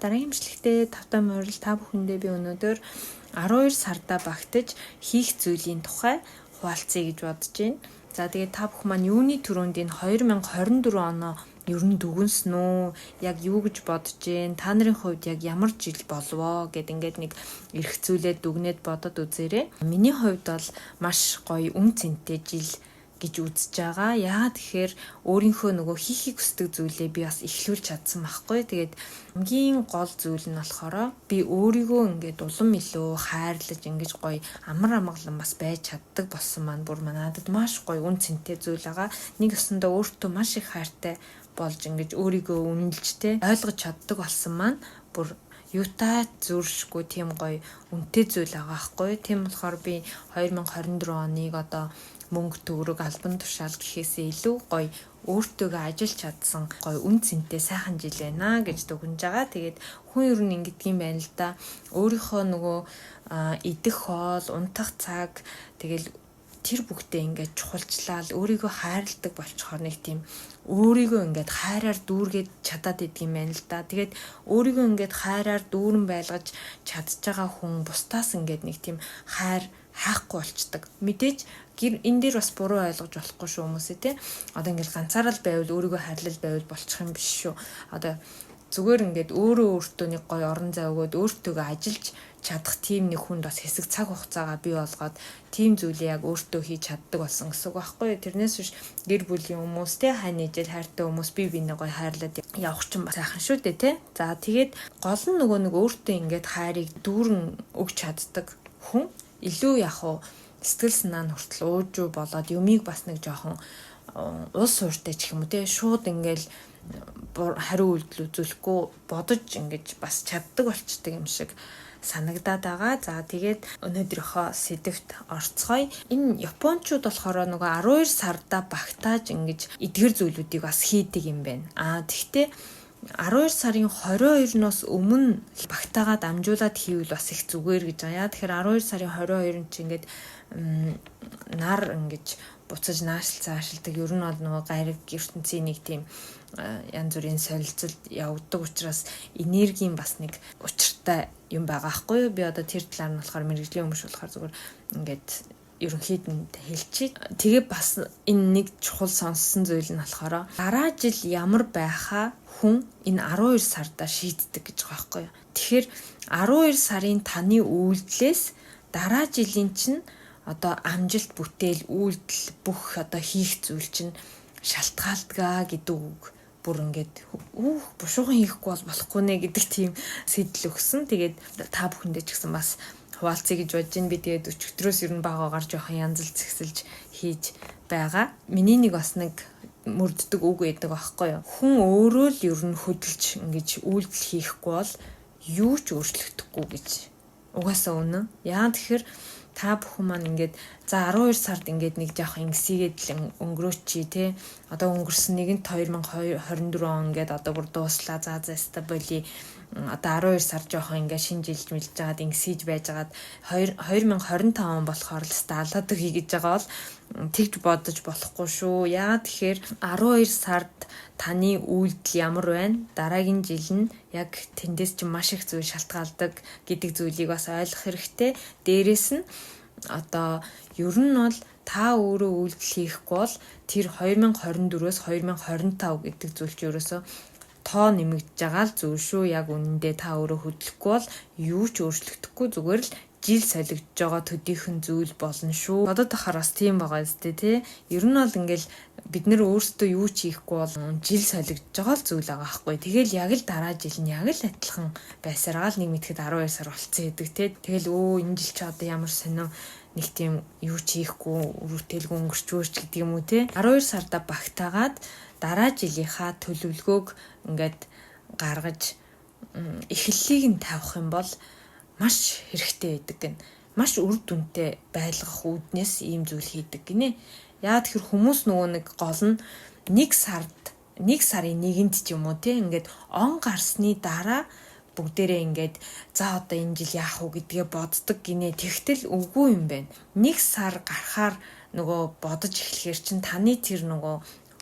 Дараагийн имжлэгтээ тавтай морил та бүхэндээ би өнөөдөр 12 сарда багтаж хийх зүйлийн тухай хуваалцъя гэж бодож байна. За тэгээд та бүхэн маань юуны түрүүнд энэ 2024 оноо ер нь дүгнсэн үү? Яг юу гэж бодож байна? Та нарын хувьд яг ямар жил болвоо гэд ингээд нэг эргцүүлээд дүгнээд бодод үзээрэй. Миний хувьд бол маш гоё үн цэнтэй жил гэж үзэж байгаа. Яагаад тэгэхээр өөрийнхөө нөгөө хийхийг хүсдэг зүйлээ би бас эхлүүлж чадсан байхгүй. Тэгээд хамгийн гол зүйл нь болохоор би өөрийгөө ингээд улам илүү хайрлаж ингэж гоё амар амгалан бас байж чаддаг болсон маань бүр надад маш гоё үн цэнтэй зүйл байгаа. Нэг өсөндөө өөртөө маш их хайртай болж ингэж өөрийгөө үнэлжтэй ойлгож чаддаг болсон маань бүр юутай зүршгүй тийм гоё үнэтэй зүйл байгаа байхгүй. Тийм болохоор би 2024 оныг одоо мөнгө төгрөг албан тушаал гэхээсээ илүү гоё өөртөөгөө ажиллаж чадсан гоё үн цэнтэй сайхан жил байна гэж дүгнэж байгаа. Тэгээд хүн ер нь ингэдэг юм байна л да. Өөрийнхөө нөгөө идэх хоол, унтах цаг тэгэл тэр бүгдээ ингээд чухалчлал өөрийгөө хайрладаг болчихоор нэг тийм өөрийгөө ингээд хайраар дүүргээд чадаад идэг юм байна л да. Тэгээд өөрийгөө ингээд хайраар дүүрэн байлгаж чадж байгаа хүн бусдаас ингээд нэг тийм хайхгүй болчдаг. Мэдээж энэ дээр бас буруу ойлгож болохгүй шүү хүмүүсээ тий. Одоо ингээд ганцаараа л байвал өөрийгөө хайрлал байвал болчих юм биш шүү. Одоо зүгээр ингээд өөртөө нэг гоё орон зай өгөөд өөртөөгөө ажиллаж чадах тийм нэг хүнд бас хэсэг цаг хугацаагаа бий болгоод тийм зүйлээ яг өөртөө хийж чаддаг болсон гэсэн үг байхгүй. Тэрнээс биш гэр бүлийн хүмүүс тий хай нэгэл хайртай хүмүүс бие биенээ гоё хайрлаад явах чинь бас сайхан шүү дээ тий. За тэгээд гол нь нөгөө нэг өөртөө ингээд хайрыг дүүрэн өгч чаддаг хүн илүү яг уу сэтгэл санаа нь хүртэл уужуу болоод юмыг бас нэг жоохон улс хууртай ч юм уу те шууд ингээл хариу үйлдэл үзүүлэхгүй бодож ингэж бас чаддаг болчдөг юм шиг санагдаад байгаа. За тэгээд өнөөдрийнхөө сэдвт орцгоё. Энэ японочууд болохоор нөгөө 12 сарда багтааж ингэж эдгэр зүйлүүдийг бас хийдэг юм байна. Тэгтээ 12 сарын 22-ноос өмнө багтаагаад амжуулаад хийвэл бас их зүгээр гэж байгаа. Тэгэхээр 12 сарын 22-нд чи ингээд нар ингэж буцаж наашилдаг. Ер нь бол нөгөө гайраг ертөнцийн нэг тийм янз бүрийн солилцолд явдаг учраас энергийн бас нэг учиртай юм байгаа байхгүй юу? Би одоо тэр талаар нь болохоор мэрэгжлийн өмш болохоор зүгээр ингээд ерөнхийдөнд хэлчихье. Тэгээ бас энэ нэг чухал сонссон зүйл нь болохоор дараа жил ямар байхаа хүн энэ 12 сарда шийддэг гэж байгаа байхгүй юу. Тэгэхээр 12 сарын таны үйлдэлээс дараа жилийн чинь одоо амжилт бүтээл үйлдэл бүх одоо хийх зүйл чинь шалтгаалдгаа гэдэг үг бүр ингээд бушуухан хийхгүй бол болохгүй нэ гэдэг тийм сэтэл өгсөн. Тэгээд та бүхэндээ ч гэсэн бас хуваалцъя гэж бодож байна. Би тэгээд өчигдрөөс ер нь багаагаар жоохон янзлж зэгсэлж хийж байгаа. Миний нэг бас нэг мөрддөг үг байдаг аахгүй юу. Хүн өөрөө л ер нь хөдөлж ингэж үйлдэл хийхгүй бол юу ч өөрчлөгдөхгүй гэж. Угаасаа үнэн. Яа тэгэхээр та бүхэн маань ингээд за 12 сард ингээд нэг жоох ингэсгээд л өнгөрөөч чи те. Одоо өнгөрсөн нэгэнт 2024 он ингээд одоо бүр дууслаа. За стабили одоо 12 сар жоохон ингээ шинэ жилж мэлж жагаад ингэсэж байжгаад 2025 он болохоор л сталаад өгье гэж байгаа бол тэгж бодож болохгүй шүү. Яагаад тэгэхээр 12 сард таны үйлдэл ямар байна? Дараагийн жил нь яг тэндээс ч маш их зүйл шалтгаалдаг гэдэг зүйлийг бас ойлгох хэрэгтэй. Дээрээс нь одоо ер нь бол та өөрөө үйлдэл хийхгүй бол тэр 2024-өөс 2025 гэдэг зүйл чи ерөөсөө тоо нэмэгдэж байгаа л зүйл шүү. Яг үнэндээ та өөрөө хөдлөхгүй бол юу ч өөрчлөгдөхгүй зүгээр л жил солигдож байгаа төдийхөн зүйл болно шүү. Бодоод тахаар бас тийм байгаа зү тий. Ер нь бол ингээл бид нэр өөрсдөө юу ч хийхгүй бол жил солигдож байгаа л зүйл байгаа байхгүй. Тэгэл яг л дараа жил нь яг л адилхан байсараа л нэг мэтгэд 12 сар болцсон гэдэг тий. Тэгэл энэ жил чи одоо ямар сонио нэг тийм юу ч хийхгүй үргэлжлэлгүй өнгөрчөөч гэдэг юм уу тий. 12 сарда багтаагаад дараа жилийнхаа төлөвлөгөөг ингээд гаргаж эхлэлийг нь тавих юм бол маш хэрэгтэй байдаг гэн. Маш үр дүнтэй байлгах үүднээс ийм зүйл хийдэг гинэ. Яа тэгэхээр хүмүүс нөгөө нэг гол нь нэг сарын 1-нд ч юм уу тий ингээд он гарсны дараа бүгдээрээ ингээд за одоо энэ жил яах вэ гэдгээ боддог гинэ. Тэгтэл үгүй юм байна. 1 сар гарахаар нөгөө бодож эхлэхэр чинь таны тэр нөгөө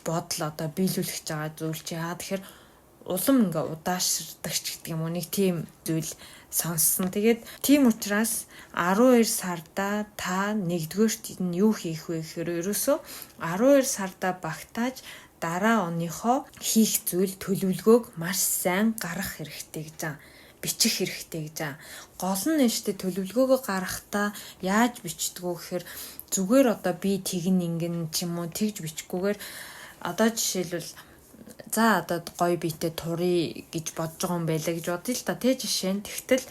бодол одоо биелүүлэх байгаа зүйл чи яа тэгэхээр улам ингээ удаашрдаг ч гэдэг юм уу, нэг тийм зүйл сонссон. Тэгээд тийм учраас 12 сарда та нэгдүгээрт нь юу хийх вэ гэхээр ерөөсөө 12 сарда багтааж дараа оныхоо хийх зүйл төлөвлөгөөг маш сайн гаргах хэрэгтэй гэж байгаа. Бичих хэрэгтэй гэж байгаа. Гол нь нэштэй төлөвлөгөөгөө гаргахтаа яаж бичдэг вэ гэхээр зүгээр одоо би тэгн ингэн ч юм уу тэгж бичгүүгээр одоо жишээлбэл за одоо гоё биетэй турий гэж бодож байгаа юм байлаа гэж бодъё л та тий жишээ нь. Тэгтэл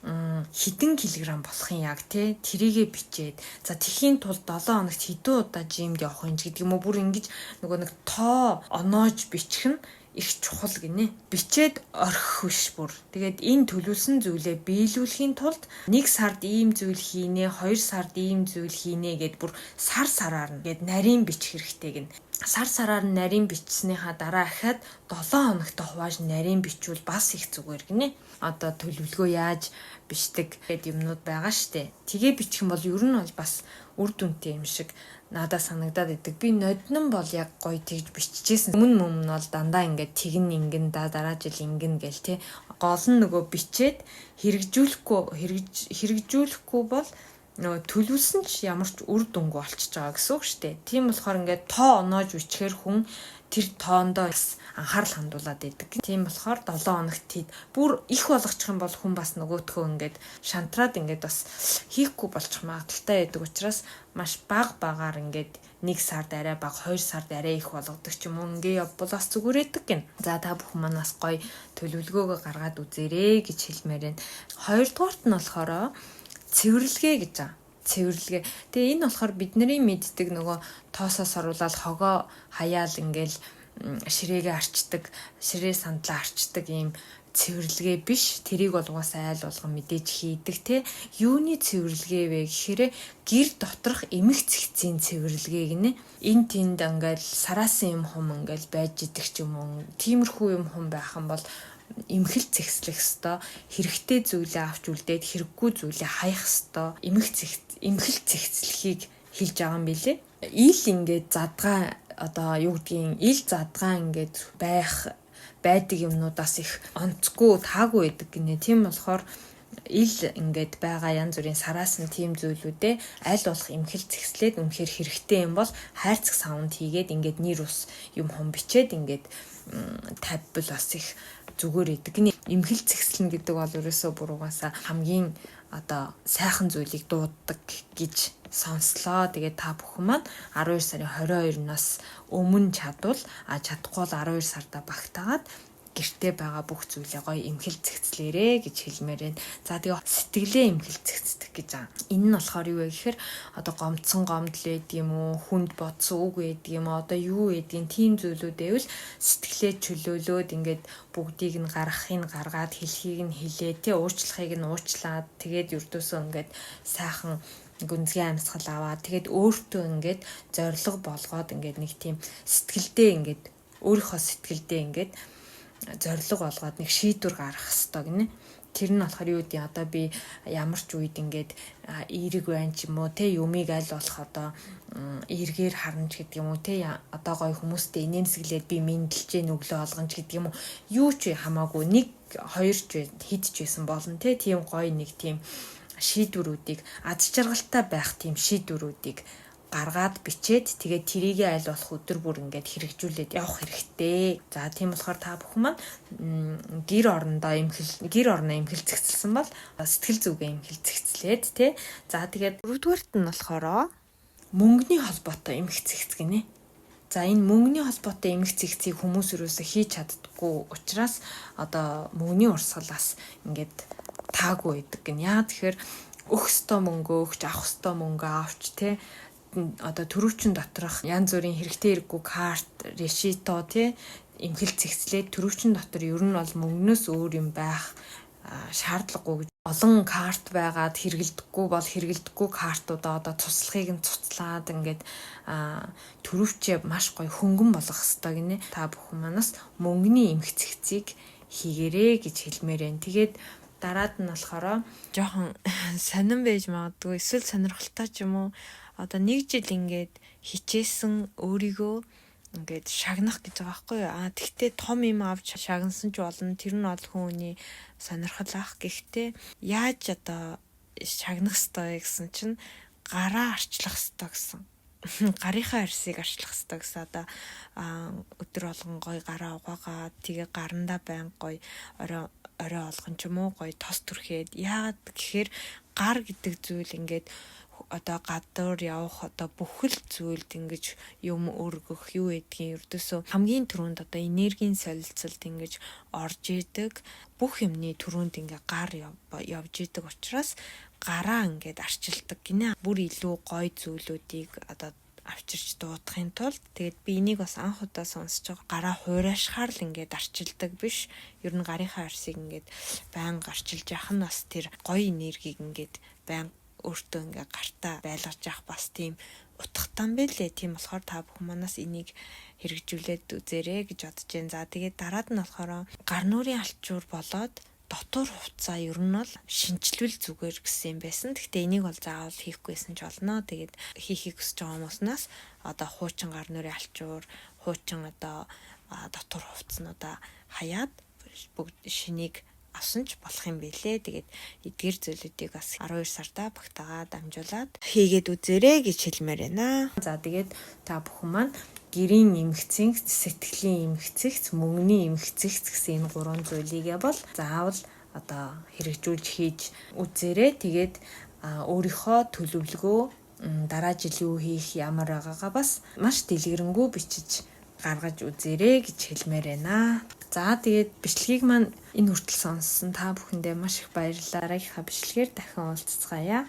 хэдэн килограмм болохын яг тий тэрийгэ бичээд за тэхийн тулд 7 хоногт хэдэн удаа жимд явах юм гэдэг юм уу, бүр ингэж нөгөө нэг тоо оноож бичих нь их чухал гинэ. Бичээд орхих биш бүр. Тэгээд энэ төлөвлөсөн зүйлээ биелүүлэхийн тулд 1 сард ийм зүйл хийнэ, 2 сард ийм зүйл хийнэ гэд бүр сар сараар нь гэд нарийн бичих хэрэгтэй гин. Сар сараар нь нарийн бичснийхаа дараа ахаад 7 хоногтой хувааж нарийн бичвэл бас их зүгээр гинэ. Одоо төлөвлөгөө яаж бичдэг гэд юмнууд байгаа штэ. Тэгээ бичих юм бол ер нь бол бас үр дүнтэй юм шиг надад санагдаад идэг. Би ноднон бол яг гоё тэгж биччихсэн. Өмнө нь бол дандаа ингээд тэгн ингэн дараа жил ингэн гэл те. Гол нь нөгөө бичээд хэрэгжүүлэхгүй бол нөгөө төлөвлөсөн ч ямар ч үр дүнгүй болчихж байгаа гэсэн үг шүү дээ. Тийм болохоор ингээд тоо оноож бичихэр хүн тэр тоондоо анхаарал хандуулад байдаг. Тийм болохоор 7 хоногт бүр их болгочих юм бол хүн бас нөгөөтгөө ингээд шантраад ингээд бас хийхгүй болчих магадaltaй байдаг учраас маш багаар ингээд 1 сард арай бага, 2 сард арай их болгодог ч юм уу ингээ явбал бас зүгээр байдаг гин. За та бүхэн манаас гоё төлөвлөгөөгөө гаргаад үзээрэй гэж хэлмээр байна. Хоёрдугаарт нь болохоор цэвэрлэгээ гэж байгаа. Цэвэрлэгээ. Тэгээ энэ болохоор бидний мэддэг нөгөө тоосоос оруулаад хогоо хаяал ингээл ширээгээ арчдаг, ширээ сандлаа арчдаг ийм цэвэрлэгээ биш. Тэрийг бол угаасаа айл болгон мэдээж хийдэг те. Юуны цэвэрлэгээ вэ гэхээр гэр доторх эмх цэгцийн цэвэрлэгээ гинэ. Энэ тэнд ингээл сараасан юм хум ингээл байж идэг ч юм уу. Тиймэрхүү юм хум байх юм бол эмхэл цэгцлэх ёстой. Хэрэгтэй зүйлээ авч үлдээд хэрэггүй зүйлээ хаях ёстой. Эмхэл цэгцлэхийг хэлж байгаа юм билэ. Ил ингээд задгаа одоо юу гэдгийг ил задгаа ингээд байдаг юмнуудаас их онцгүй таагүй байдаг гинэ. Тийм болохоор ил ингээд байгаа янз бүрийн сараасан тийм зүйлүүдээ аль болох эмхэл цэгцлээд үнэхээр хэрэгтэй юм бол хайрцаг саунд хийгээд ингээд нэр ус юм хом бичээд ингээд тавьбал бас их зүгээр идэг. Эмхэл цэгцлэн гэдэг бол ерөөсөө бүр угаасаа хамгийн одоо сайхан зүйлийг дууддаг гэж сонслоо. Тэгээд та бүхэн маань 12 сарын 22-наас өмнө чадвал чадахгүй бол 12 сарда багтаагаад гэртээ байгаа бүх зүйлээ гоё эмхэл цэгцлээрээ гэж хэлмээр байна. За тэгээ сэтгэлээ эмхэл цэгцдэг гэж байгаа. Энэ нь болохоор юу вэ гэхээр одоо гомдсон гомдол байдаг юм уу, хүнд бодсон үг байдаг юм уу, одоо юу байдгийг тийм зүйлүүдээвэл сэтгэлээ чөлөөлөөд ингээд бүгдийг нь гаргахыг гаргаад хэлхийг нь хэлээ, тэ уучлахыг нь уучлаад тэгээд ердөөсөө ингээд сайхан гүнзгий амьсгал аваад тэгээд өөртөө ингээд зориг болгоод ингээд нэг тийм сэтгэлдээ ингээд өөрийнхөө сэтгэлдээ ингээд зориг болгоод нэг шийдвэр гаргах хэрэгтэй гинэ. Тэр нь болохоор юу гэдэг одоо би ямар ч үед ингээд эерэг байна ч юм уу те юмыг аль болох одоо эргээр харна ч гэдэг юм уу те одоо гоё хүмүүстэй инээмсэглээд би мэдлж нүглөө олгоно ч гэдэг юм уу юу ч хамаагүй 1 2 ч хэд ч байсан болно те тийм гоё нэг тийм шийдвэрүүдийг аз жаргалтай байх тийм шийдвэрүүдийг гаргаад бичээд тэгээд тэрийгээ аль болох өдөр бүр ингээд хэрэгжүүлээд явах хэрэгтэй. За тийм болохоор та бүхэн маань гэр орноо эмхэл цэгцэлсэн бол сэтгэл зүгээ эмхэл цэгцлээд тий. За тэгээд дөрөвдүгээрт нь болохоор мөнгөний холбоотой эмх цэгц гинэ. За энэ мөнгөний холбоотой эмх цэгцийг хүмүүс юусоо хийж чаддаггүй учраас одоо мөнгөний урсгалаас ингээд таагүй байдаг гин. Яа тэгэхээр өгөх ёстой мөнгөө өгч авах ёстой мөнгөө авч тий одоо төрөвчин доторх янз бүрийн хэрэгтэй хэрэггүй карт, решето тий эмхэл цэгцлээд төрөвчин дотор ер нь бол мөнгнөөс өөр юм байх шаардлагагүй гэж олон карт байгаад хэрэгэлдэггүй бол хэрэгэлдэггүй картуудаа одоо цуцлахыг нь цуцлаад ингээд төрөвчөө маш гоё хөнгөн болгох хэрэгтэй гинэ. Та бүхэн манаас мөнгөний эмх цэгцийг хийгэрээ гэж хэлмээр байна. Тэгээд дараад нь болохоор жоохон сонирн байж магадгүй эсвэл сонирхолтой ч юм уу одоо 1 жил ингээд хичээсэн өөрийгөө ингээд шагнах гэж байгаа байхгүй юу. Тэгтээ том юм авч шагнасан ч болно. Тэр нь бол хүний сонирхол ах. Гэхдээ яаж одоо шагнах ёстой гэсэн чинь гараа арчлах ёстой гэсэн. Гарынхаа арсыг арчлах ёстой гэсэн. Одоо өдөр болгон гоё гараа угаагаад тэгээ гарандаа байн гоё орой олгон ч юм уу гоё тос түрхээд. Яагаад гэхээр гар гэдэг зүйл ингээд одоо гадуур явах одоо бүхэл зүйлд ингэж юм өргөх юу гэдгийг ердөөсөө хамгийн түрүүнд одоо энергийн солилцолд ингэж орж идэг бүх юмны түрүүнд ингээ гар явж идэг учраас гараа ингээд арчилдаг гинэ. Бүр илүү гоё зүйлүүдийг одоо авчирч дуудахын тулд тэгээд би энийг бас анх удаа сонсож байгаа. Гараа хуурайшхаар л ингээд арчилдаг биш. Ер нь гарынхаа арсыг ингээд байнга арчилж явах нь бас тэр гоё энергийг ингээд байнга өөртөө ингээ гартаа байлгаж явах бас тийм утгатай юм байлээ. Тийм болохоор та бүхэн манаас энийг хэрэгжүүлээд үзээрэй гэж бодож байна. За тэгээд дараад нь болохоор гар нүрийн алчуур болоод дотор хувцаа ер нь бол шинжлэл зүгээр гэсэн юм байсан. Гэхдээ энийг бол заавал хийхгүйсэн ч болно. Тэгээд хийхийг хүсэж байгаа хүмүүснээс одоо хуучин гар нүрийн алчуур, хуучин одоо дотор хувцснуудаа хаяад бүгд шинийг авсан ч болох юм билээ. Тэгээд эдгээр зүйлүүдийг бас 12 сарда багтаагаа дамжуулаад хийгээд үзээрэй гэж хэлмээр байна. За тэгээд та бүхэн маань гэрийн эмгцэгц, сэтгэлийн эмгцэгц, мөнгөний эмгцэгц гэсэн энэ гурван зүйлийг бол заавал одоо хэрэгжүүлж хийж үзээрэй. Тэгээд өөрийнхөө төлөвлөгөө дараа жил юу хийх ямар байгаагаа бас маш дэлгэрэнгүй бичиж гаргаж үзээрэй гэж хэлмээр байна. За тэгээд бичлэгийг маань энэ хүртэл сонссон та бүхэндээ маш их баярлалаа. Дараагийнхаа бичлэгээр дахин уулзцгаая.